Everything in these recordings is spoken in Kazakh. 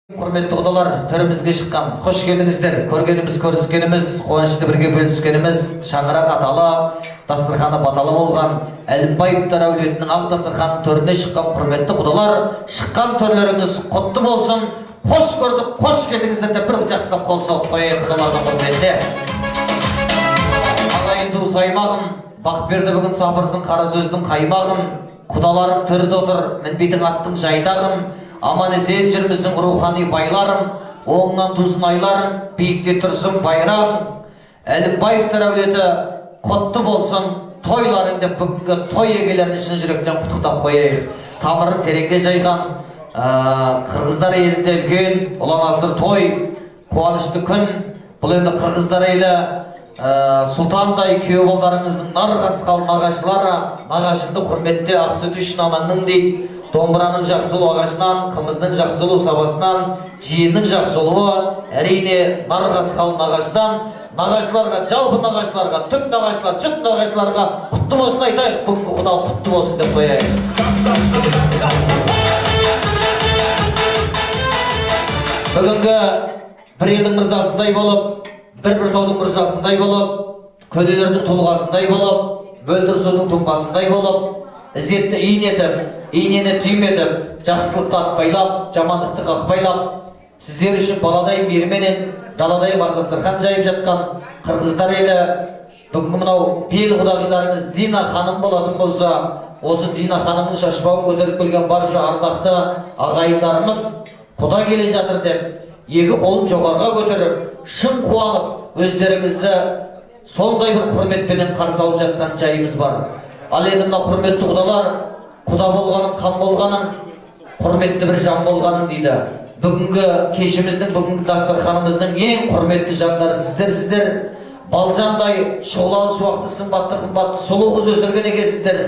Құрметті құдалар, төрімізге шыққан, қош келдіңіздер. Көргеніміз, көріскеніміз, қуанышты бірге бөліскеніміз, шаңырақ аталы, дастарханы баталы болған, Бейбіттер әулетінің ақ дастарханның төріне шыққан құрметті құдалар, шыққан төрлеріңіз құтты болсын. Қош көрдік, қош келдіңіздер деп бір жақсылап қол соғып қояйық құдалардың құрметіне. Ағайынды саймағым, Бакберді бүгін сапырсын қара сөздің қаймағын, құдаларым төрді отыр, мінбейтің аттың жайдағын, аман есен жүрмісің рухани байларым, оңынан тусын айларым, биікте тұрсын байрағым. Бейбіттер әулеті құтты болсын, тойларың деп бүгінгі той егелерін шын жүректен құттықтап қояйық. Тамырын тереңге жайған, қырғыздар елінде үлкен, ұлан асыр той, қуанышты күн. Бұл енді қырғыздар елі сұлтандай күйеу балдарыңыздың нарқасқал нағашылары, нағашымды құрметте ақсүті үшін анаңның дейді. Домбыраның жақсылу ағашынан, қымыздың жақсылу сабасынан, жиеннің жақсылуы әрине нарқасқал нағашыдан. Нағашыларға, жалпы нағашыларға, түп нағашылар, сүт нағашыларға құтты болсын айтайық, бүгінгі құдал құтты болсын деп қояйық. Бүгінгі бір елдің мырзасындай болып, бір таудың мұржасындай болып, көнелердің тұлғасындай болып, мөлдір судың тұнбасындай болып, ізетті иін етіп, иінені түйім етіп, жақсылықты атпайлап, жамандықты қақпайлап, сіздер үшін баладай мейірменен, даладай дастархан жайып жатқан қырғыздар елі, бүгінгі мынау бел құдағиларыңыз Дина ханым болатын болса, осы Дина ханымның шашбауын көтеріп келген барша ардақты ағайындарымыз құда келе жатыр деп, екі қолын жоғарға көтеріп, шын қуанып, өздеріңізді сондай бір құрметпенен қарсы алып жатқан жайымыз бар. Ал енді мына құрметті құдалар, құда болғаным, қан болғаным, құрметті бір жан болғаным дейді. Бүгінгі кешіміздің, бүгінгі дастарханымыздың ең құрметті жандары сіздер. Балжандай шұғылалы шуақты сымбатты қымбатты сұлу қыз өсірген екенсіздер.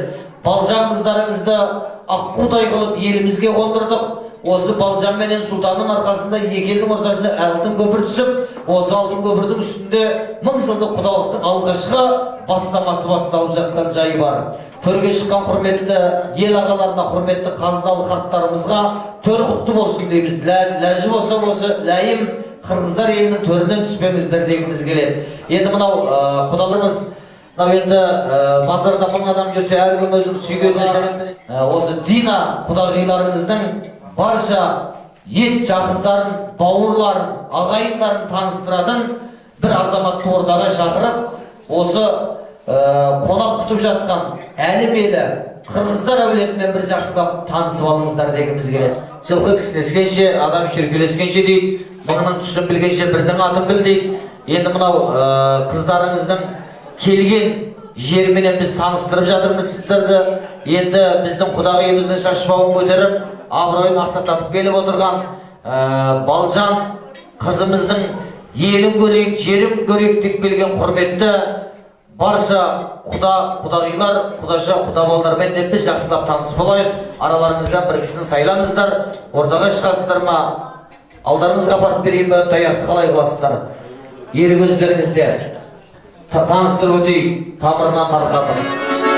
Балжан қыздарыңызды аққудай қылып елімізге қондырдық. Осы балжан менен сұлтанның арқасында екі елдің ортасында алтын көпір түсіп, осы алтын көпірдің үстінде 1000 жылдық құдалықтың алғашқы бастамасы басталып жатқан жайы бар. Төрге шыққан құрметті ел ағаларына, құрметті қазыналы қарттарымызға төр құтты болсын дейміз. Ләжі болса осы ләйім қырғыздар елінің төрінен түспеңіздер дегіміз келеді. Енді мынау құдаларымыз енді базарда мың адам жүрсе, әркім өзің сүйген осы Дина құдағиларыңыздың барша ет жақындарын, бауырларын, ағайындарын таныстыратын бір азаматты ортаға шақырып, осы қонақ күтіп жатқан әлі-белі қырғыздар әулетімен бір жақсылап танысып алыңыздар дегіміз келеді. Жылқы кісінескенше, адам шүйіркелескенше дейді, мыңның түсін білгенше бірдің атын біл дейді. Енді мынау қыздарыңыздың келген жерменен біз таныстырып жатырмыз сіздерді. Енді біздің құдағиымыздың шашбауын көтеріп, абыройын ақсататып келіп отырған балжан қызымыздың елін көрейік, жерін көрейік деп келген құрметті барша құдағилар, құдаша құдабалдармен деп біз жақсылап таныс болайық. Араларыңыздан бір кісіні сайламыздар, ортаға шығасыздар ма? Алдарыңызға апарып берейін бе, таяқты қалай қыласыздар? Ерік өздеріңізде таныстырып өтейік, тамырынан тарқатып.